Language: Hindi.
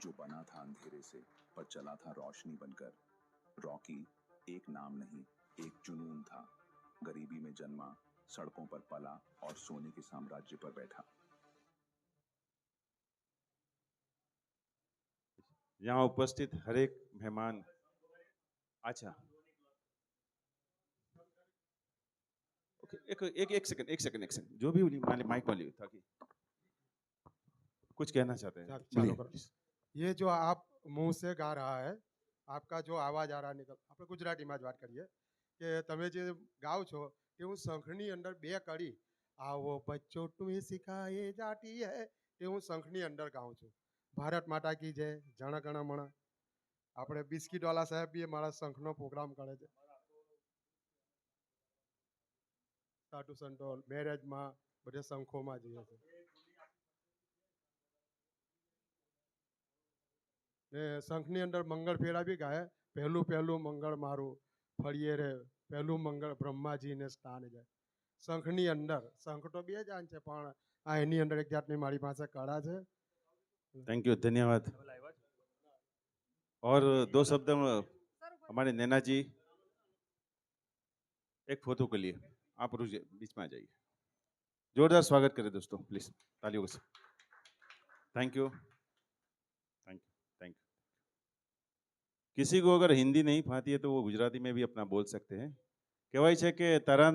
जो बना था अंधेरे से पर चला था रोशनी बनकर। रॉकी एक नाम नहीं, एक जुनून था। गरीबी में जन्मा, सड़कों पर पला और सोने के साम्राज्य पर बैठा। यहाँ उपस्थित हर एक मेहमान। अच्छा, ओके, एक सेकंड जो भी माइक वाली ताकि कुछ कहना चाहते हैं, ચાલુ बोलिए કરો। please। ये जो आप मुंह से गा रहा है, आपका जो आवाज आ रहा निकल, આપણે ગુજરાતીમાં જ વાત કરીએ કે તમે જે ગાઓ છો કે હું શંખની અંદર બે કડી આવો બચ્ચો તું શીખાએ જાતી હે તે હું શંખની અંદર ગાઉં છું। ભારત માતા કી જય, જણ ગણ મણ। આપણે બિસ્કિટવાલા સાહેબ બી મારા શંખનો પ્રોગ્રામ કરે છે। સાધુ સંતો મેરેજમાં બધે શંખોમાં જઈએ છે। ને શંખની અંદર મંગળ ફેરા બી ગાય। પહેલું પહેલું મંગળ મારું ફળીએ રે, પહેલું મંગળ બ્રહ્માજીને સ્થાન જાય। શંખની અંદર શંખ તો બે જાન છે પણ આ એની અંદર એક જાતની મારી પાસે કળા છે। थैंक यू, धन्यवाद। और दो शब्द हमारे नैना जी, एक फोटो के लिए आप रुक बीच में आ जाइए। जोरदार स्वागत करें दोस्तों प्लीज, तालियों से। Thank you, thank you, thank you. किसी को अगर हिंदी नहीं आती है तो वो गुजराती में भी अपना बोल सकते हैं। कहेवाय છે કે તારા